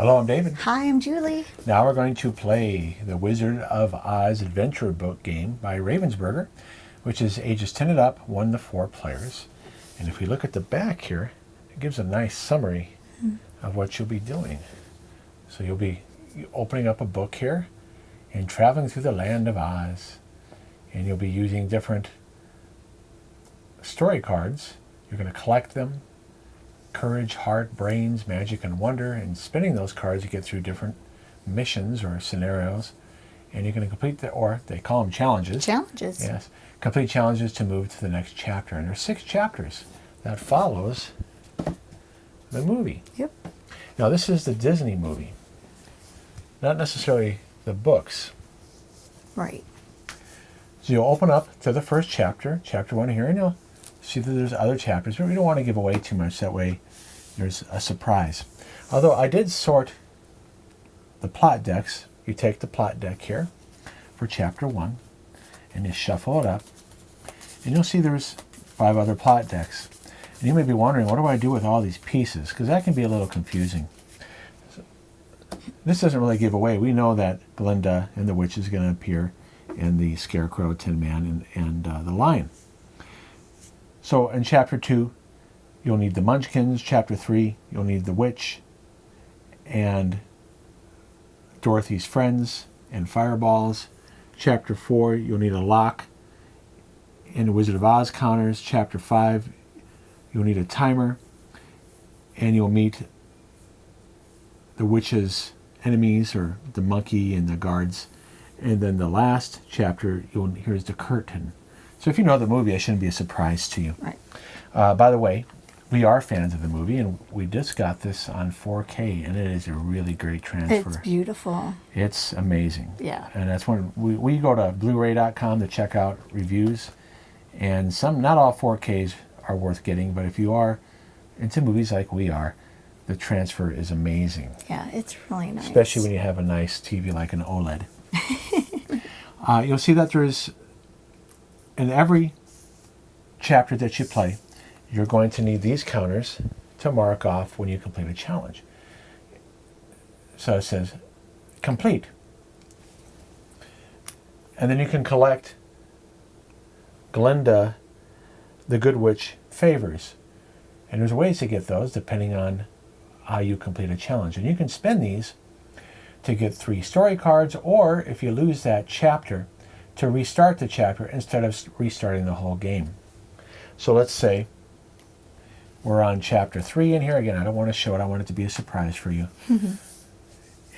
Hello, I'm David. Hi, I'm Julie. Now we're going to play the Wizard of Oz adventure book game by Ravensburger, which is ages 10 and up, 1 to 4 players. And if we look at the back here, it gives a nice summary of what you'll be doing. So you'll be opening up a book here and traveling through the land of Oz. And you'll be using different story cards. You're going to collect them. Courage, heart, brains, magic, and wonder. And spinning those cards, you get through different missions or scenarios. And you're going to complete or they call them challenges. Challenges. Yes. Complete challenges to move to the next chapter. And there's 6 chapters that follows the movie. Yep. Now, this is the Disney movie. Not necessarily the books. Right. So you'll open up to the first chapter, chapter 1 here, and you'll see that there's other chapters, but we don't want to give away too much. That way there's a surprise. Although I did sort the plot decks. You take the plot deck here for chapter 1 and you shuffle it up, and you'll see there's 5 other plot decks. And you may be wondering, what do I do with all these pieces? Because that can be a little confusing. So, this doesn't really give away. We know that Glinda and the witch is going to appear, and the Scarecrow, Tin Man, and the Lion. So in chapter 2, you'll need the Munchkins. Chapter 3, you'll need the witch and Dorothy's friends and fireballs. Chapter 4, you'll need a lock and the Wizard of Oz counters. Chapter 5, you'll need a timer, and you'll meet the witch's enemies, or the monkey and the guards. And then the last chapter, here's the curtain. So if you know the movie, it shouldn't be a surprise to you. Right. By the way, we are fans of the movie, and we just got this on 4K, and it is a really great transfer. It's beautiful. It's amazing. Yeah. And that's when we go to Blu-ray.com to check out reviews, and not all 4Ks are worth getting, but if you are into movies like we are, the transfer is amazing. Yeah, it's really nice. Especially when you have a nice TV like an OLED. You'll see that there's, in every chapter that you play, you're going to need these counters to mark off when you complete a challenge. So it says, complete. And then you can collect Glinda, the Good Witch favors. And there's ways to get those depending on how you complete a challenge. And you can spend these to get 3 story cards, or if you lose that chapter, to restart the chapter instead of restarting the whole game. So let's say we're on chapter 3 in here. Again, I don't want to show it. I want it to be a surprise for you.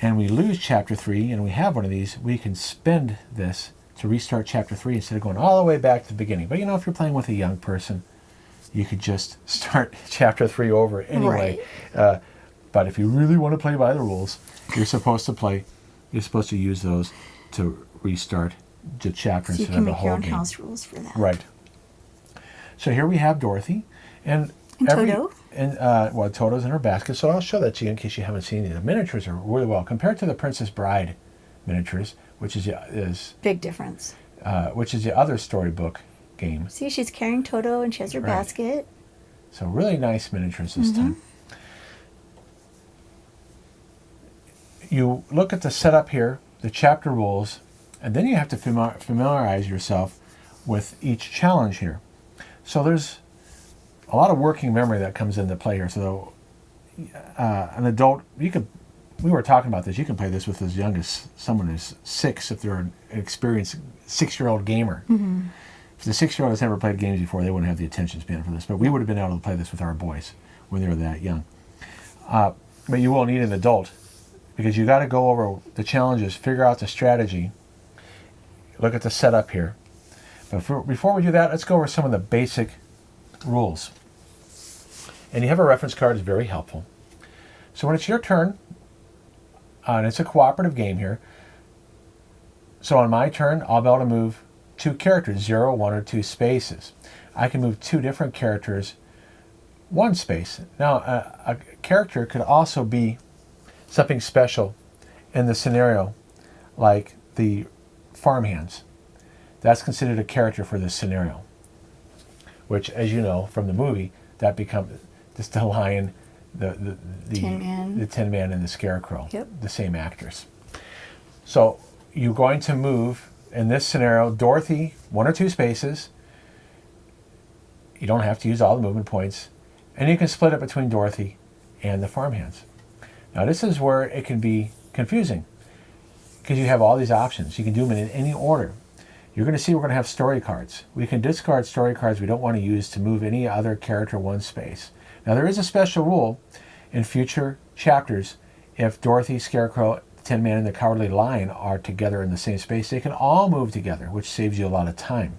And we lose chapter 3 and we have one of these. We can spend this to restart chapter 3 instead of going all the way back to the beginning. But if you're playing with a young person, you could just start chapter 3 over anyway. Right. But if you really want to play by the rules, you're supposed to use those to restart the chapter instead of the whole game. So you can make your own house rules for that. Right. So here we have Dorothy and Toto. And Toto's in her basket. So I'll show that to you in case you haven't seen it. The miniatures are really well compared to the Princess Bride miniatures, which is Big difference. which is the other storybook game. See, she's carrying Toto and she has her basket. So really nice miniatures this time. You look at the setup here, the chapter rules, and then you have to familiarize yourself with each challenge here. So there's a lot of working memory that comes into play here. So an adult, we were talking about this, you can play this with as young as someone who's 6 if they're an experienced 6-year-old gamer. If the 6-year-old has never played games before, they wouldn't have the attention span for this. But we would have been able to play this with our boys when they were that young. But you will need an adult, because you got to go over the challenges, figure out the strategy, look at the setup here. But before we do that, let's go over some of the basic rules. And you have a reference card, it's very helpful. So when it's your turn, and it's a cooperative game here, so on my turn, I'll be able to move 2 characters, 0, 1, or 2 spaces. I can move 2 different characters 1 space. Now, a character could also be something special in the scenario, like the farmhands. That's considered a character for this scenario, which, as you know from the movie, that becomes just the lion the Tin Man. the Tin Man and the Scarecrow, Yep. the same actors. So you're going to move, in this scenario, Dorothy 1 or 2 spaces. You don't have to use all the movement points. And you can split it between Dorothy and the farmhands. Now this is where it can be confusing, because you have all these options. You can do them in any order. You're going to see we're going to have story cards. We can discard story cards we don't want to use to move any other character 1 space. Now there is a special rule in future chapters. If Dorothy, Scarecrow, Tin Man, and the Cowardly Lion are together in the same space, they can all move together, which saves you a lot of time.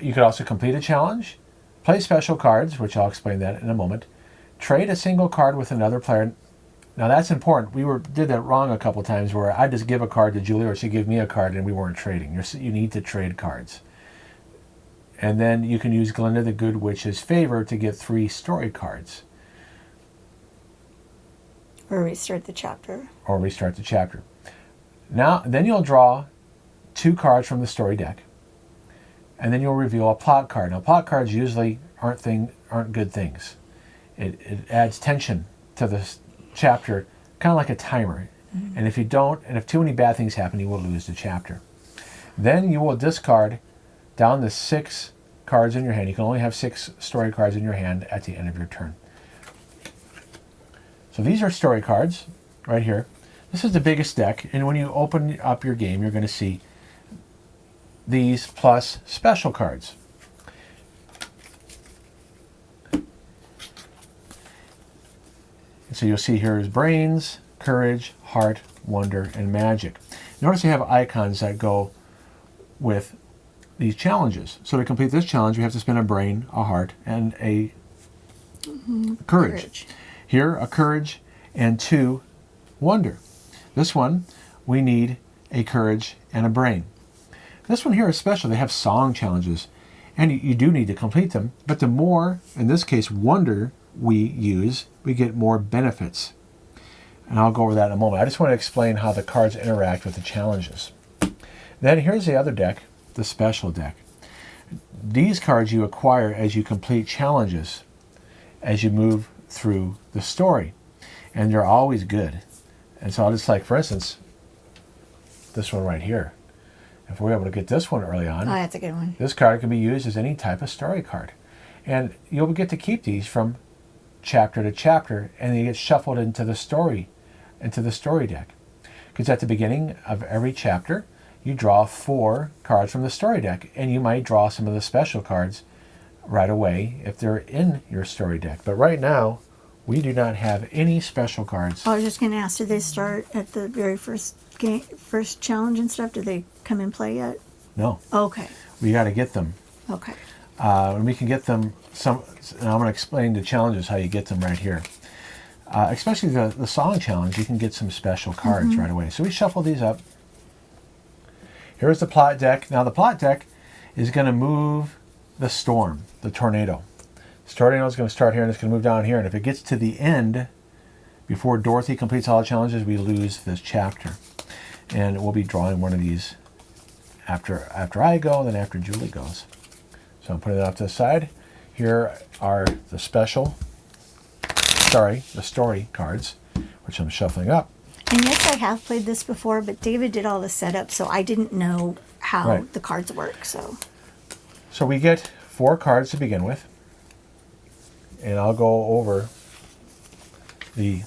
You could also complete a challenge, play special cards, which I'll explain that in a moment, trade a single card with another player. Now that's important. We did that wrong a couple times, where I just give a card to Julie or she give me a card and we weren't trading. You need to trade cards. And then you can use Glinda the Good Witch's favor to get 3 story cards. Or restart the chapter. Or restart the chapter. Now, then you'll draw 2 cards from the story deck. And then you'll reveal a plot card. Now plot cards usually aren't good things. It adds tension to the chapter, kind of like a timer. Mm-hmm. And if too many bad things happen, you will lose the chapter. Then you will discard down the 6 cards in your hand. You can only have 6 story cards in your hand at the end of your turn. So these are story cards right here. This is the biggest deck, and when you open up your game, you're going to see these plus special cards. So you'll see here is brains, courage, heart, wonder, and magic. Notice you have icons that go with these challenges. So to complete this challenge, we have to spend a brain, a heart, and a courage. Here, a courage and 2 wonder. This one, we need a courage and a brain. This one here is special. They have song challenges, and you do need to complete them. But the more, in this case, wonder we use, we get more benefits. And I'll go over that in a moment. I just want to explain how the cards interact with the challenges. Then here's the other deck, the special deck. These cards you acquire as you complete challenges, as you move through the story. And they're always good. And so I'll just, like, for instance, this one right here. If we're able to get this one early on, Oh, that's a good one. this card can be used as any type of story card. And you'll get to keep these from chapter to chapter, and they get shuffled into the story deck. Because at the beginning of every chapter, you draw 4 cards from the story deck, and you might draw some of the special cards right away if they're in your story deck. But right now, we do not have any special cards. I was just going to ask, do they start at the very first challenge and stuff? Do they come in play yet? No. Okay. We got to get them. Okay. And we can get them and I'm going to explain the challenges, how you get them right here. Especially the song challenge, you can get some special cards right away. So we shuffle these up. Here's the plot deck. Now the plot deck is going to move the storm, the tornado. The tornado is going to start here and it's going to move down here. And if it gets to the end, before Dorothy completes all the challenges, we lose this chapter. And we'll be drawing one of these after I go, then after Julie goes. So I'm putting it off to the side. Here are the story cards, which I'm shuffling up. And yes, I have played this before, but David did all the setup, so I didn't know how the cards work. So we get 4 cards to begin with, and I'll go over the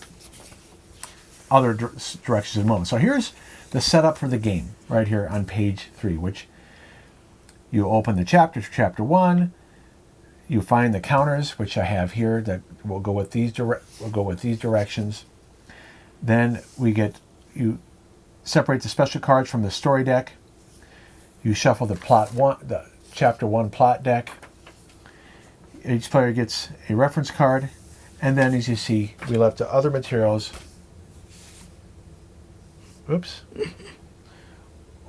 other directions in a moment. So here's the setup for the game right here on page 3, which you open the chapter 1. You find the counters, which I have here, that will go with these directions. Then you separate the special cards from the story deck. You shuffle the chapter 1 plot deck. Each player gets a reference card, and then, as you see, we left the other materials. Oops.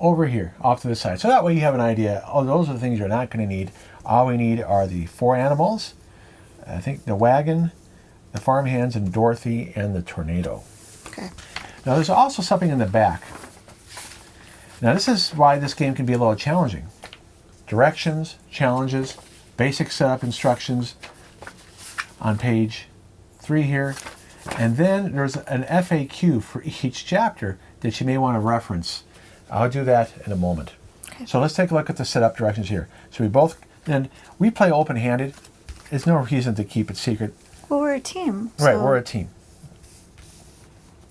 Over here, off to the side. So that way you have an idea. Oh, those are the things you're not going to need. All we need are the 4 animals. I think the wagon, the farmhands, and Dorothy, and the tornado. okay. Now there's also something in the back. Now this is why this game can be a little challenging. Directions, challenges, basic setup instructions on page 3 here. And then there's an FAQ for each chapter that you may want to reference. I'll do that in a moment. Okay. So let's take a look at the setup directions here. So we play open-handed. There's no reason to keep it secret. Well, we're a team. Right, we're a team.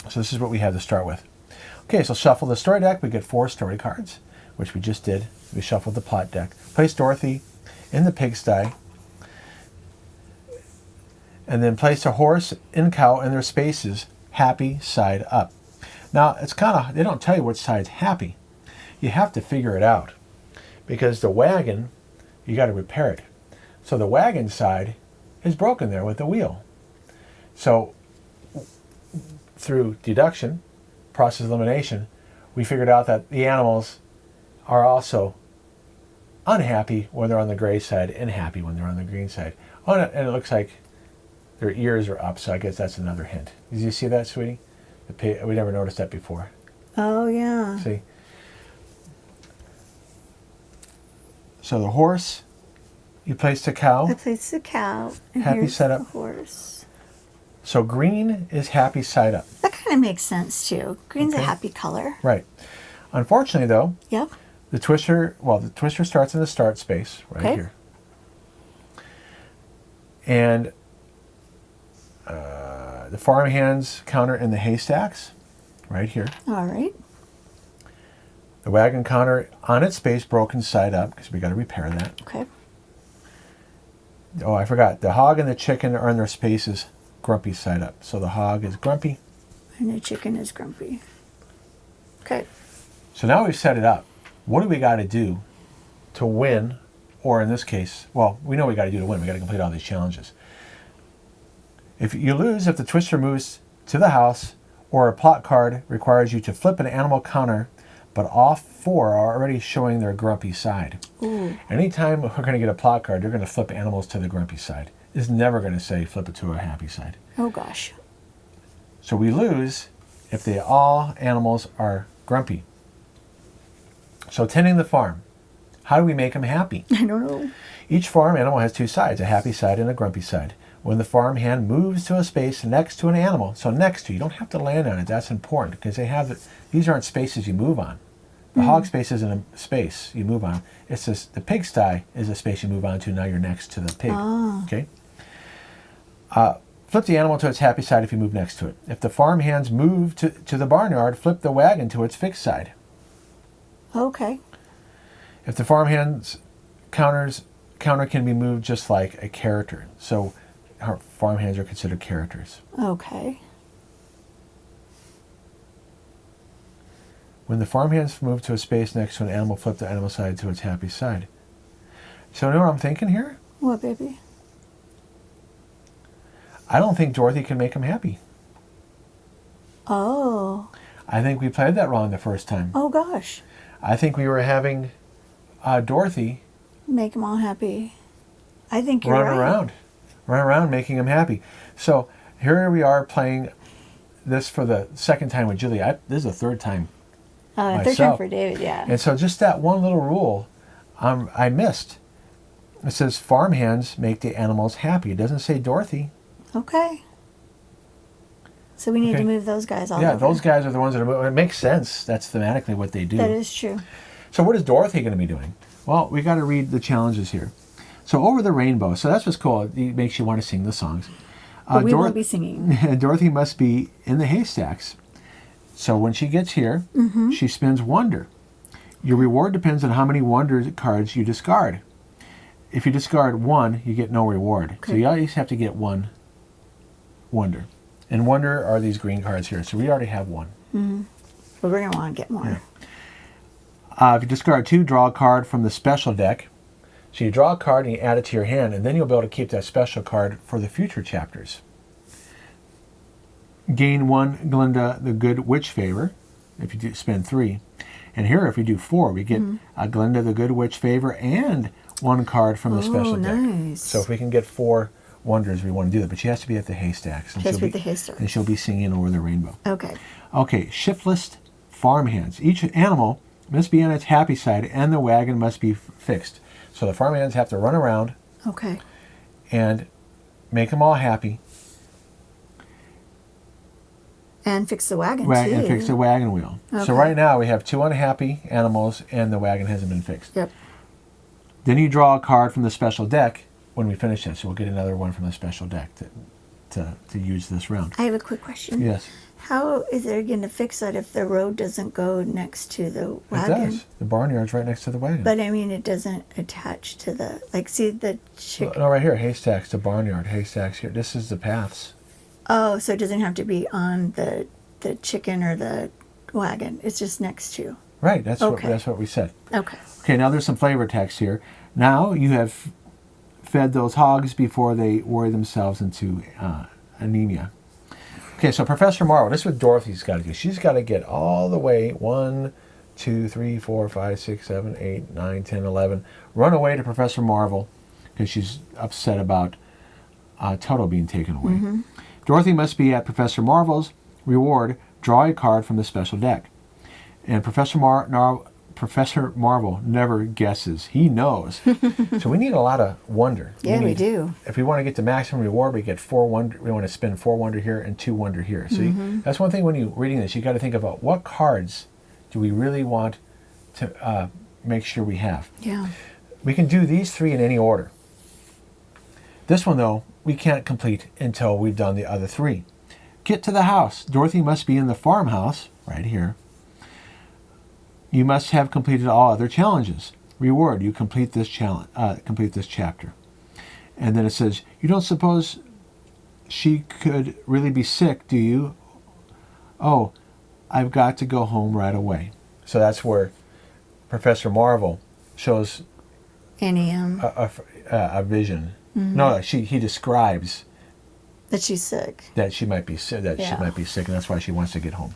So this is what we have to start with. Okay, so shuffle the story deck. We get 4 story cards, which we just did. We shuffled the plot deck. Place Dorothy in the pigsty. And then place a horse and cow in their spaces, happy side up. Now, it's they don't tell you which side's happy. You have to figure it out. Because the wagon, you got to repair it. So the wagon side is broken there with the wheel. So through deduction, process elimination, we figured out that the animals are also unhappy when they're on the gray side and happy when they're on the green side. Oh, and it looks like their ears are up, so I guess that's another hint. Did you see that, sweetie? We never noticed that before. Oh, yeah. See? So the horse, you placed a cow. I placed the cow. And Happy here's setup. the horse. So green is happy side up. That kind of makes sense, too. Green's Okay. a happy color. Right. Unfortunately, though, Yep. the twister starts in the start space right Okay. here. And the farmhands counter in the haystacks right here. All right. The wagon counter on its space broken side up because we got to repair that. Okay. Oh, I forgot. The hog and the chicken are in their spaces grumpy side up. So the hog is grumpy. And the chicken is grumpy. Okay. So now we've set it up. What do we got to do to win? Or in this case, well, we know we got to do to win. We got to complete all these challenges. If you lose, if the twister moves to the house or a plot card requires you to flip an animal counter, but all 4 are already showing their grumpy side. Ooh. Anytime we're going to get a plot card, they're going to flip animals to the grumpy side. It's never going to say flip it to a happy side. Oh, gosh. So we lose if all animals are grumpy. So tending the farm. How do we make them happy? I don't know. Each farm animal has 2 sides, a happy side and a grumpy side. When the farm hand moves to a space next to an animal, so next to, you don't have to land on it, that's important, because these aren't spaces you move on. The hog space isn't a space you move on. It's just the pigsty is a space you move on to, now you're next to the pig. Oh. Okay? Flip the animal to its happy side if you move next to it. If the farm hands move to the barnyard, flip the wagon to its fixed side. Okay. If the farm hands counter can be moved just like a character. So our farm hands are considered characters. Okay. When the farm hands move to a space next to an animal, flip the animal side to its happy side. So you know what I'm thinking here? What, baby? I don't think Dorothy can make him happy. Oh. I think we played that wrong the first time. Oh, gosh. I think we were having Dorothy Make them all happy. I think you're run right. around making him happy. So here we are playing this for the second time with Julie. This is the third time Third time myself. for David, yeah. And so just that one little rule I missed. It says farm hands make the animals happy. It doesn't say Dorothy. Okay. So we need Okay. to move those guys all Yeah, over. those guys are the ones that are moving. It makes sense. That's thematically what they do. That is true. So what is Dorothy going to be doing? Well, we got to read the challenges here. So over the rainbow. So that's what's cool. It makes you want to sing the songs. But we won't be singing. Dorothy must be in the haystacks. So when she gets here, she spins wonder. Your reward depends on how many wonder cards you discard. If you discard 1, you get no reward. Okay. So you always have to get 1 wonder. And wonder are these green cards here. So we already have 1. But we're going to want to get more. If you discard 2, draw a card from the special deck. So you draw a card and you add it to your hand, and then you'll be able to keep that special card for the future chapters. Gain 1 Glinda the Good Witch favor if you spend 3. And here, if we do 4, we get a Glinda the Good Witch favor and 1 card from the special deck. Nice. So if we can get 4 wonders, we want to do that. But she has to be at the haystacks. And She has she'll to be be- at the haystacks. And she'll be singing over the rainbow. Okay. Okay, shiftless farmhands. Each animal must be on its happy side, and the wagon must be fixed. So the farmhands have to run around Okay. and make them all happy. And fix the wagon, too. And fix the wagon wheel. Okay. So right now we have 2 unhappy animals and the wagon hasn't been fixed. Yep. Then you draw a card from the special deck when we finish this. So we'll get another one from the special deck to use this round. I have a quick question. Yes. How is it going to fix that if the road doesn't go next to the wagon? It does. The barnyard's right next to the wagon. But I mean, it doesn't attach to the, like, see the chicken. No, right here. Haystacks to barnyard. Haystacks here. This is the paths. Oh, so it doesn't have to be on the chicken or the wagon. It's just next to. Right. That's Okay. that's what we said. Okay. Okay. Now there's some flavor text here. Now you have fed those hogs before they worry themselves into anemia. Okay, so Professor Marvel, this is what Dorothy's got to do. She's got to get all the way 1, 2, 3, 4, 5, 6, 7, 8, 9, 10, 11. Run away to Professor Marvel because she's upset about Toto being taken away. Mm-hmm. Dorothy must be at Professor Marvel's. Reward, draw a card from the special deck. And Professor Marvel never guesses. He knows. So we need a lot of wonder. Yeah, we do. If we want to get the maximum reward, we get 4 wonder. We want to spend 4 wonder here and 2 wonder here. So that's one thing when you're reading this, you got to think about what cards do we really want to make sure we have. Yeah. We can do these 3 in any order. This one, though, we can't complete until we've done the other 3. Get to the house. Dorothy must be in the farmhouse, right here. You must have completed all other challenges. Reward, you complete this challenge, complete this chapter. And then it says, you don't suppose she could really be sick, do you? Oh, I've got to go home right away. So that's where Professor Marvel shows Any a vision. No, he describes that she's sick. that she might be sick. She Yeah. might be sick, and that's why she wants to get home.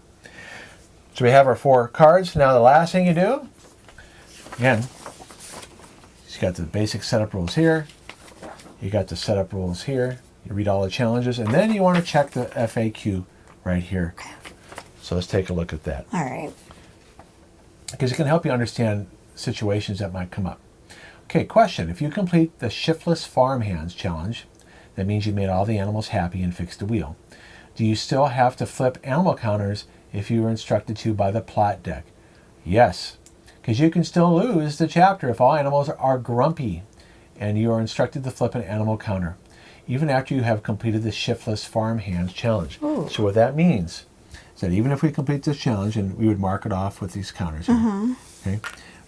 So we have our 4 cards. Now the last thing you do, again, she's got the basic setup rules here. You got the setup rules here. You read all the challenges, and then you want to check the FAQ right here. Okay. So let's take a look at that, All right. because it can help you understand situations that might come up. Okay, question. If you complete the Shiftless Farmhands challenge, that means you made all the animals happy and fixed the wheel. Do you still have to flip animal counters if you were instructed to by the plot deck? Yes, because you can still lose the chapter if all animals are grumpy and you are instructed to flip an animal counter, even after you have completed the Shiftless Farmhands challenge. Ooh. So what that means is that even if we complete this challenge, and we would mark it off with these counters here, okay?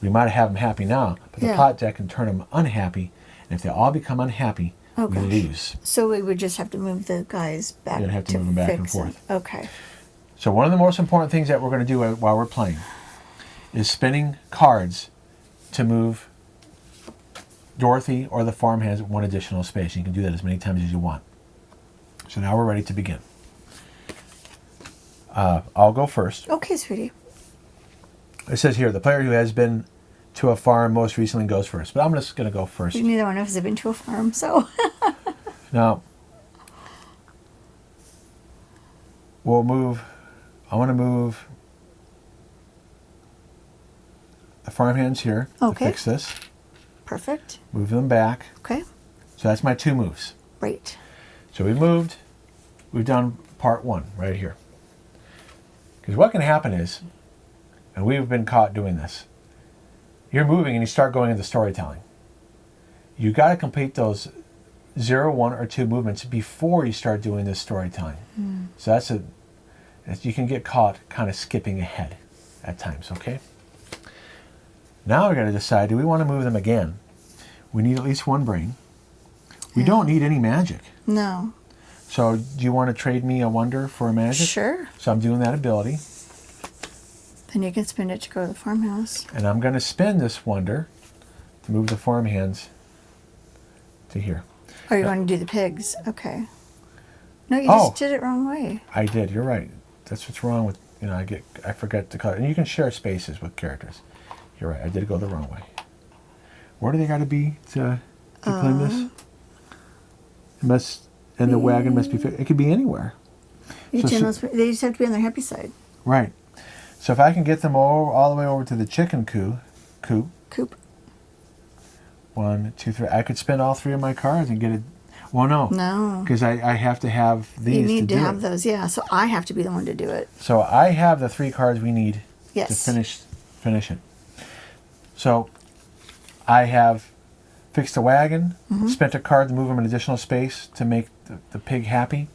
We might have them happy now, but the Yeah. plot deck can turn them unhappy, and if they all become unhappy, Oh, we gosh. lose. So we would just have to move the guys back. You'd have to move them back and fix them. forth. Okay. So one of the most important things that we're going to do while we're playing is spinning cards to move Dorothy or the farmhands 1 additional space. You can do that as many times as you want. So now we're ready to begin. I'll go first. Okay, sweetie. It says here, the player who has been to a farm most recently goes first. But I'm just going to go first. Neither one of us have been to a farm, so. Now, we'll move. I want to move the farmhands here Okay. to fix this. Perfect. Move them back. Okay. So that's my 2 moves. Great. So we've done part 1 right here. Because what can happen is, and we've been caught doing this, you're moving and you start going into storytelling. You got to complete those 0, 1, or 2 movements before you start doing this storytelling. So you can get caught kind of skipping ahead at times, okay? Now we got to decide, do we want to move them again? We need at least 1 brain. We don't need any magic. No. So do you want to trade me a wonder for a magic? Sure. So I'm doing that ability. Then you can spend it to go to the farmhouse. And I'm going to spend this wonder to move the farmhands to here. Oh, you want to do the pigs? Okay. No, you Oh. just did it wrong way. I did. You're right. That's what's wrong with, I forget the color. And you can share spaces with characters. You're right. I did go the wrong way. Where do they got to be to claim this? It must, and the wagon must be, it could be anywhere. Each So- animal's- they just have to be on their happy side. Right. So if I can get them all the way over to the chicken coop, Coop. 1, 2, 3, I could spend all 3 of my cards and get it. Well, no. No. Because I have to have these You need to to do have it. those, yeah. So I have to be the one to do it. So I have the 3 cards we need Yes. to finish it. So I have fixed a wagon, spent a card to move him an additional space to make the pig happy.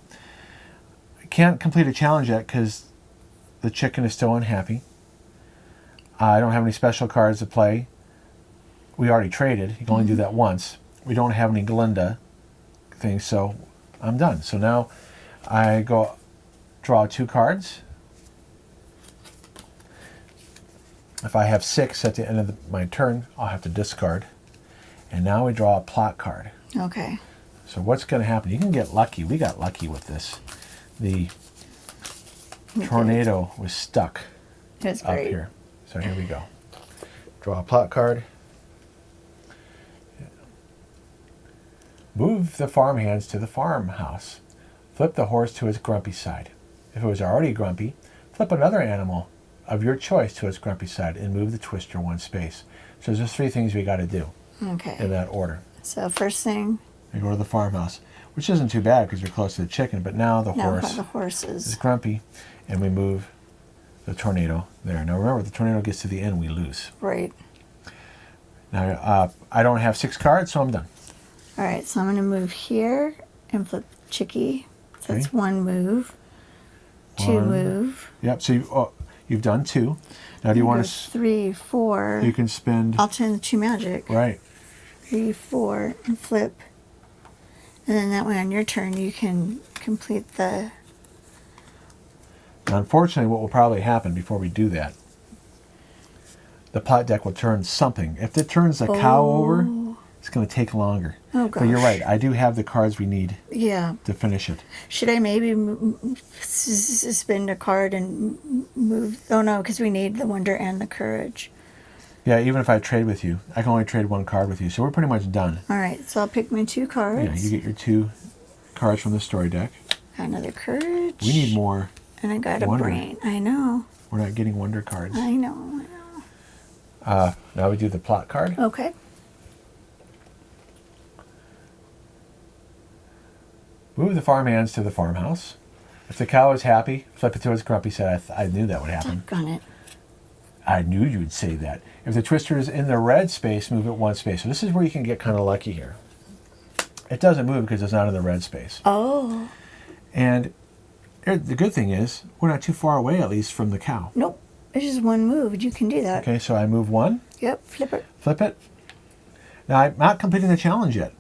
I can't complete a challenge yet because the chicken is still unhappy. I don't have any special cards to play. We already traded. You can only do that once. We don't have any Glinda things, so I'm done. So now I go draw 2 cards. If I have 6 at the end of my turn, I'll have to discard. And now we draw a plot card. Okay. So what's going to happen? You can get lucky. We got lucky with this. The tornado was stuck That's up great. here. So here we go. Draw a plot card. Move the farmhands to the farmhouse. Flip the horse to its grumpy side. If it was already grumpy, flip another animal of your choice to its grumpy side and move the twister 1 space. So there's just 3 things we got to do Okay. in that order. So first thing, We go to the farmhouse, which isn't too bad because you're close to the chicken, but now the now horse the is horses. grumpy, and we move the tornado there. Now remember, if the tornado gets to the end, we lose. Right. Now, I don't have 6 cards, so I'm done. All right, so I'm going to move here and flip Chicky. So Okay. that's 1 move. 2 1. move. Yep, so you've done 2. Now do you want to... 3, 4. You can spend... I'll turn the 2 magic. Right. 3, 4, and flip. And then that way on your turn you can complete the... Now, unfortunately, what will probably happen before we do that, the pot deck will turn something. If it turns the cow over, it's going to take longer. Oh, But you're gosh. right. I do have the cards we need Yeah. to finish it. Should I maybe spend a card and move... Oh, no, because we need the Wonder and the Courage. Yeah, even if I trade with you, I can only trade 1 card with you. So we're pretty much done. All right, so I'll pick my 2 cards. Yeah, you get your 2 cards from the story deck. Got another Courage. We need more. And I got a Wonder. Brain. I know. We're not getting wonder cards. I know. Now we do the plot card. Okay. Move the farmhands to the farmhouse. If the cow is happy, flip it to its grumpy side. I knew that would happen. Got it. I knew you'd say that. If the twister is in the red space, move it 1 space. So this is where you can get kind of lucky here. It doesn't move because it's not in the red space. Oh. And the good thing is, we're not too far away, at least, from the cow. Nope. It's just 1 move. You can do that. Okay, so I move 1, Yep. Flip it. flip it. Now, I'm not completing the challenge yet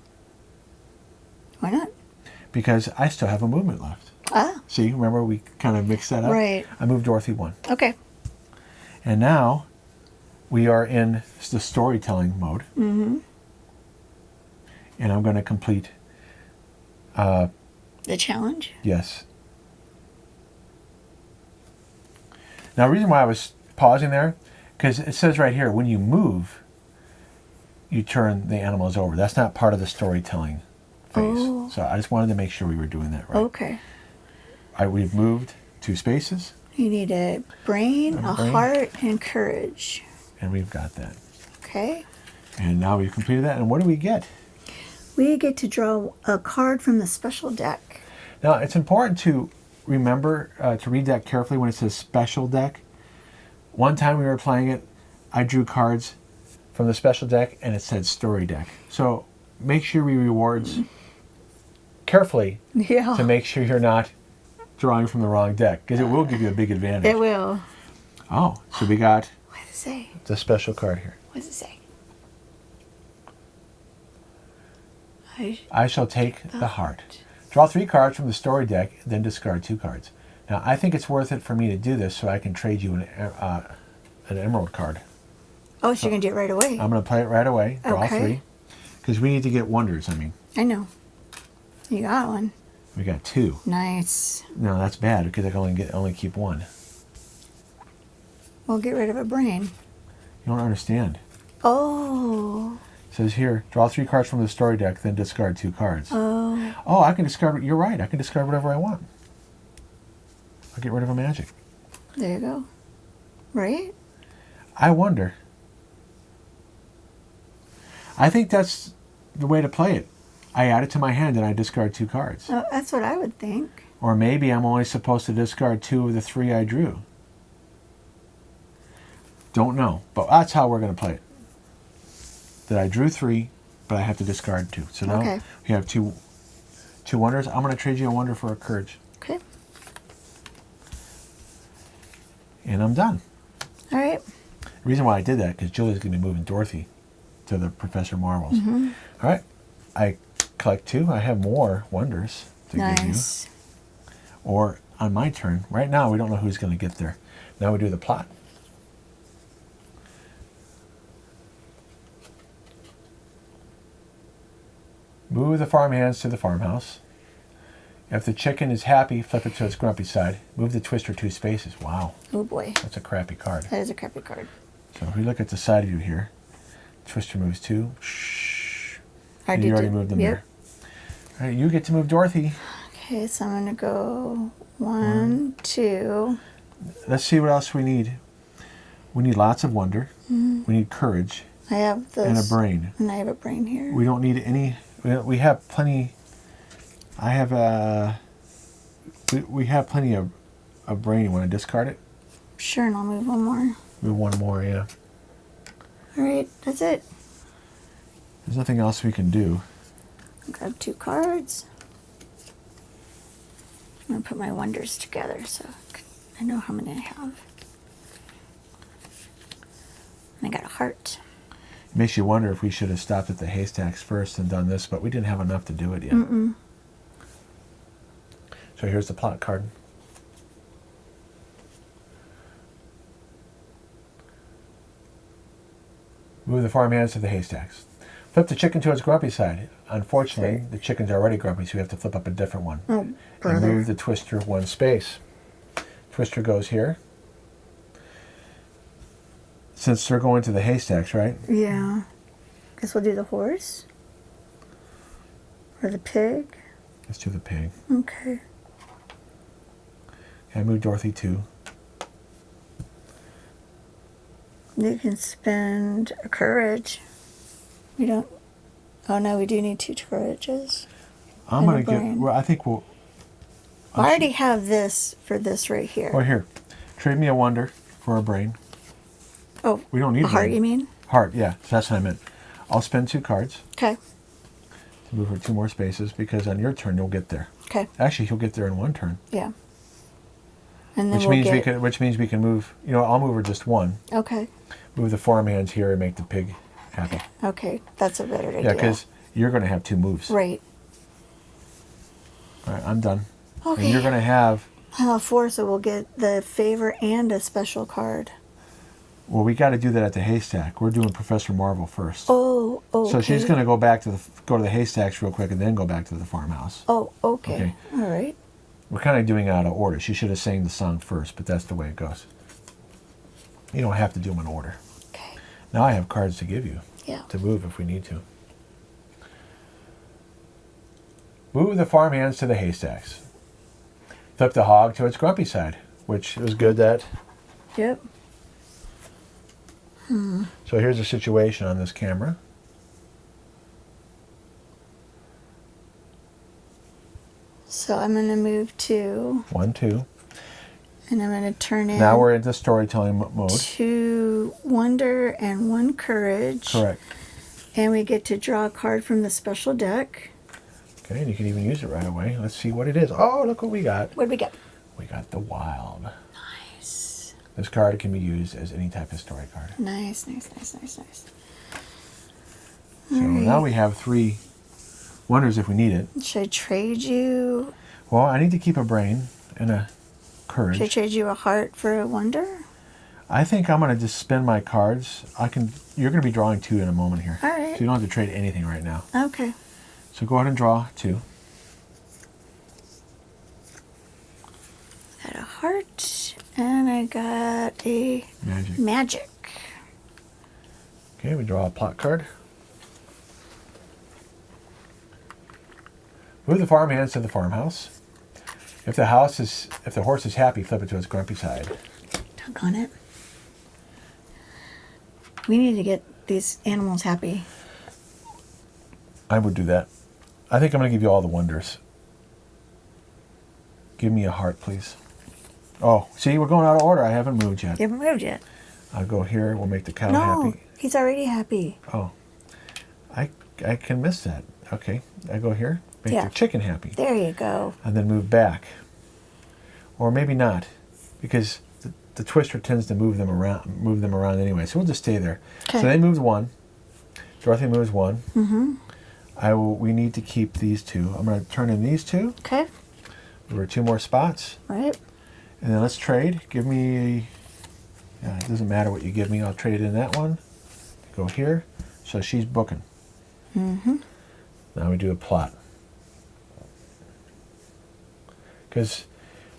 Why not? because I still have a movement left. Ah. See, remember we kind of mixed that up? Right. I moved Dorothy 1. Okay. And now we are in the storytelling mode. Mm-hmm. And I'm going to complete, The challenge? yes. Now, the reason why I was pausing there, because it says right here, when you move, you turn the animals over. That's not part of the storytelling phase. Oh. So I just wanted to make sure we were doing that right. Okay. We've moved 2 spaces, You need a brain, a brain. heart, and courage. and we've got that. Okay. And now we've completed that. And what do we get? We get to draw a card from the special deck. Now, it's important to remember to read that carefully when it says special deck. One time we were playing it, I drew cards from the special deck and it said story deck. So make sure we rewards carefully Yeah. to make sure you're not drawing from the wrong deck, because it will give you a big advantage. It will. Oh, so we got What does it say? the special card here. What does it say? I shall take the heart. Draw 3 cards from the story deck, then discard 2 cards. Now, I think it's worth it for me to do this so I can trade you an emerald card. Oh, so you're going to do it right away. I'm going to play it right away. Draw Okay. 3. Because we need to get wonders. I mean, I know. You got one. we got 2. Nice. No, that's bad because I can only keep 1. We'll get rid of a brain. You don't understand. Oh. It says here, draw 3 cards from the story deck, then discard 2 cards. Oh. Oh, I can discard. You're right. I can discard whatever I want. I'll get rid of a magic. There you go. Right? I wonder. I think that's the way to play it. I add it to my hand and I discard 2 cards. Oh, that's what I would think. Or maybe I'm only supposed to discard 2 of the 3 I drew. Don't know, but that's how we're going to play it. That I drew 3, but I have to discard 2. So now we have two wonders. I'm going to trade you a wonder for a courage. Okay. And I'm done. All right. The reason why I did that because Julie's going to be moving Dorothy to the Professor Marvels. Mm-hmm. All right. I collect 2. I have more wonders to give you. Or on my turn, right now we don't know who's going to get there. Now we do the plot. Move the farmhands to the farmhouse. If the chicken is happy, flip it to its grumpy side. Move the twister 2 spaces. Wow. Oh boy. That's a crappy card. That is a crappy card. So if we look at the side view here, twister moves 2. Shh. You already moved them there. All right, you get to move Dorothy. Okay, so I'm going to go 1, 2. Let's see what else we need. We need lots of wonder. Mm-hmm. We need courage. I have this. And a brain. And I have a brain here. We don't need any. We have plenty. I have we have plenty of brain. You want to discard it? Sure, and I'll move one more. Move one more, yeah. All right, that's it. There's nothing else we can do. Grab 2 cards. I'm going to put my wonders together so I know how many I have. And I got a heart. It makes you wonder if we should have stopped at the haystacks first and done this, but we didn't have enough to do it yet. Mm-mm. So here's the plot card. Move the farmhands to the haystacks. Flip the chicken to its grumpy side. Unfortunately, the chicken's already grumpy, so we have to flip up a different one. Oh, and move the twister 1 space. Twister goes here. Since they're going to the haystacks, right? Yeah. Guess we'll do the horse. Or the pig. Let's do the pig. Okay. I move Dorothy 2. You can spend a courage. We don't. Oh no, we do need 2 courages. I'm going to get. Well, I think we'll. I already have this for this right here. Well, here. Trade me a wonder for a brain. Oh, we don't need a heart, brain. you mean? Heart, yeah. So that's what I meant. I'll spend 2 cards. Okay. To move her 2 more spaces because on your turn you'll get there. Okay. Actually, he'll get there in 1 turn. Yeah. And then which means we can move. You know, I'll move her just 1. Okay. Move the farmhands here and make the pig happy. Okay, that's a better idea. Yeah, because you're going to have 2 moves. Right. All right, I'm done. Okay. And you're going to have. 4, so we'll get the favor and a special card. Well, we got to do that at the haystack. We're doing Professor Marvel first. Oh, okay. So she's going to go to the haystacks real quick and then go back to the farmhouse. Oh, okay. All right. We're kind of doing it out of order. She should have sang the song first, but that's the way it goes. You don't have to do them in order. Okay. Now I have cards to give you. Yeah. To move if we need to. Move the farmhands to the haystacks. Flip the hog to its grumpy side, which was good that. Yep. So here's the situation on this camera. So I'm going to move to. 1, 2. And I'm going to turn in. Now we're into storytelling mode. 2 wonder and 1 courage. Correct. And we get to draw a card from the special deck. Okay, and you can even use it right away. Let's see what it is. Oh, look what we got. What do we get? We got the Wild. Nice. This card can be used as any type of story card. Nice. So now we have 3 wonders if we need it. Should I trade you? Well, I need to keep a brain and a courage. Should I trade you a heart for a wonder? I think I'm going to just spend my cards. You're going to be drawing 2 in a moment here. All right. So you don't have to trade anything right now. Okay. So go ahead and draw 2. Got a heart, and I got a magic. Okay, we draw a plot card. Move the farmhands to the farmhouse. If the horse is happy, flip it to its grumpy side. Doggone it. We need to get these animals happy. I would do that. I think I'm going to give you all the wonders. Give me a heart, please. Oh, see, we're going out of order. I haven't moved yet. You haven't moved yet. I'll go here. We'll make the cow No, happy. he's already happy. Oh, I can miss that. Okay, I go here. Make Yeah. the chicken happy. There you go. And then move back. Or maybe not, because the twister tends to move them around anyway. So we'll just stay there. Okay. So they moved one. Dorothy moves one. Mm-hmm. We need to keep these two. I'm going to turn in these two. Okay. There were 2 more spots. Right. And then let's trade. Give me, it doesn't matter what you give me. I'll trade in that one. Go here. So she's booking. Mm-hmm. Now we do a plot. Because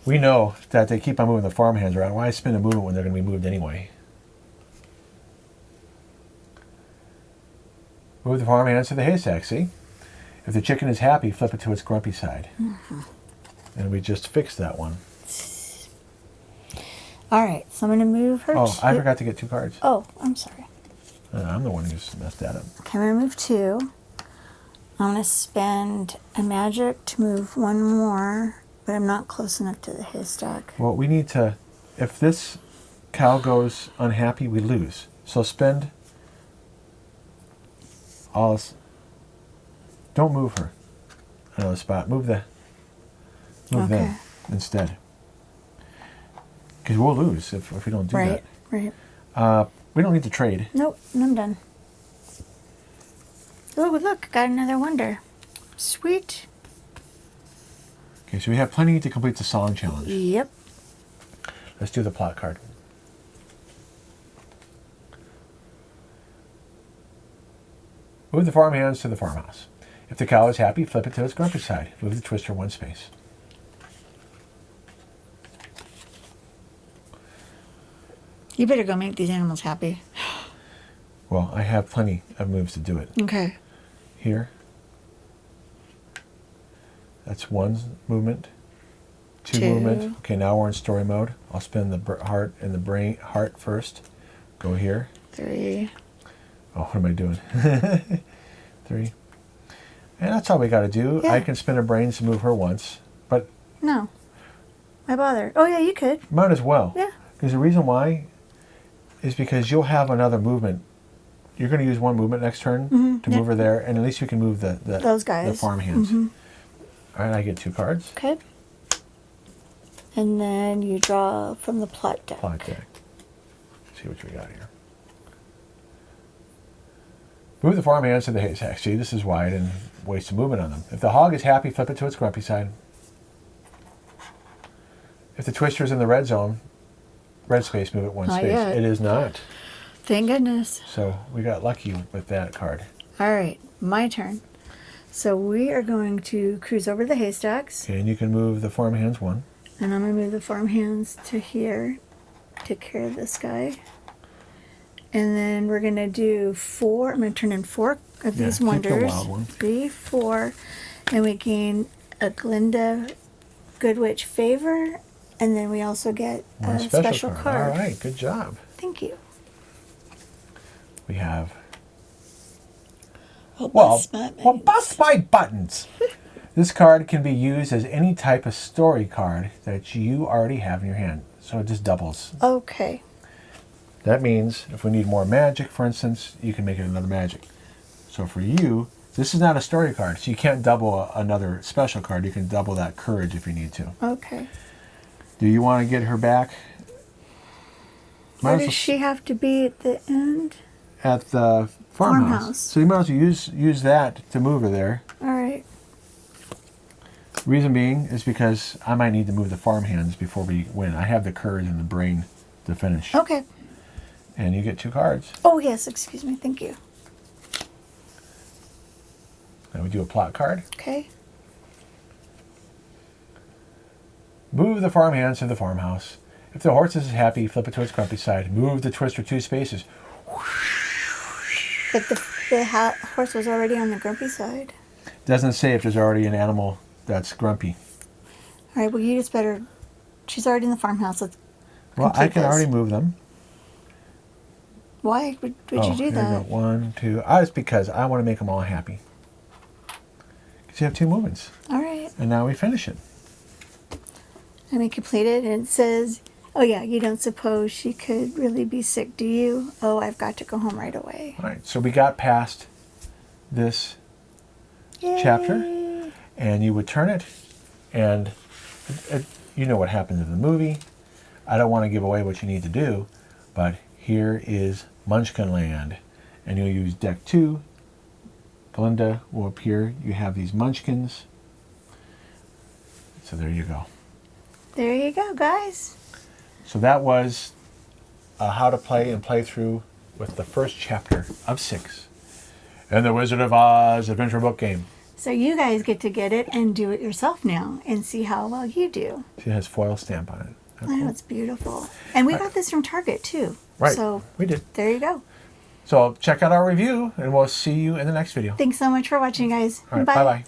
we know that they keep on moving the farmhands around. Why spin a movement when they're going to be moved anyway? Move the farmhands to the haystack, see? If the chicken is happy, flip it to its grumpy side. Mm-hmm. And we just fixed that one. All right, so I'm going to move her. Oh, I forgot to get 2 cards. Oh, I'm sorry. I'm the one who's messed that up. Okay, I'm going to move 2. I'm going to spend a magic to move 1 more, but I'm not close enough to the haystack. Well, we need to, if this cow goes unhappy, we lose. So spend all this. Don't move her. Another spot. Move them instead. Because we'll lose if we don't do that. Right. We don't need to trade. Nope, I'm done. Oh, look, got another wonder. Sweet. Okay, so we have plenty to complete the song challenge. Yep. Let's do the plot card. Move the farmhands to the farmhouse. If the cow is happy, flip it to its grumpy side. Move the twister 1 space. You better go make these animals happy. Well, I have plenty of moves to do it. Okay. Here. That's 1 movement. 2 movement. Okay, now we're in story mode. I'll spin the heart and the brain heart first. Go here. 3. Oh, what am I doing? 3. And that's all we got to do. Yeah. I can spin her brains to move her once, but No. Why bother? Oh, yeah, you could. might as well. Yeah. Because the reason why is because you'll have another movement. You're going to use 1 movement next turn to move her there, and at least you can move Those guys. the farmhands. Mm-hmm. All right, I get 2 cards. Okay. And then you draw from the plot deck. Plot deck. See what we got here. Move the farmhands to the haystack. See, this is why I didn't waste a movement on them. If the hog is happy, flip it to its grumpy side. If the twister is in the red zone, red space, move it 1 Not space. yet. It is not. Thank goodness. So we got lucky with that card. All right, my turn. So we are going to cruise over the haystacks. Okay, and you can move the farmhands 1. And I'm going to move the farmhands to here. Take care of this guy. And then we're going to do 4. I'm going to turn in 4 of these keep the wonders. wild one. 3, 4. And we gain a Glinda Good Witch favor. And then we also get One a special card. All right, good job. Thank you. We have... Well, bust my buttons. This card can be used as any type of story card that you already have in your hand. So it just doubles. Okay. That means if we need more magic, for instance, you can make it another magic. So for you, this is not a story card, so you can't double another special card. You can double that courage if you need to. Okay. Do you want to get her back? Where does she have to be at the end? At the farmhouse. Farmhouse. So you might as well use that to move her there. All right. Reason being is because I might need to move the farmhands before we win. I have the courage and the brain to finish. Okay. And you get 2 cards. Oh, yes. Excuse me. Thank you. Then we do a plot card. Okay. Move the farmhands to the farmhouse. If the horse is happy, flip it to its grumpy side. Move the twister 2 spaces. But the horse was already on the grumpy side. Doesn't say if there's already an animal that's grumpy. All right. Well, you just better. She's already in the farmhouse. Let's Well, I complete can this. already move them. Why would you do here we that? go. 1, 2. It's because I want to make them all happy. So you have 2 movements. All right. And now we finish it. And we completed, and it says, oh yeah, you don't suppose she could really be sick, do you? Oh, I've got to go home right away. All right, so we got past this Yay. chapter, and you would turn it, and you know what happens in the movie. I don't want to give away what you need to do, but here is Munchkin Land, and you'll use deck 2. Belinda will appear. You have these munchkins. So there you go. There you go, guys. So that was how to play and play through with the first chapter of 6 in the Wizard of Oz adventure book game. So you guys get to get it and do it yourself now and see how well you do. It has foil stamp on it. That's I know, cool. it's beautiful. And we got this from Target too. Right, So we did. there you go. So check out our review, and we'll see you in the next video. Thanks so much for watching, guys. All right, bye-bye.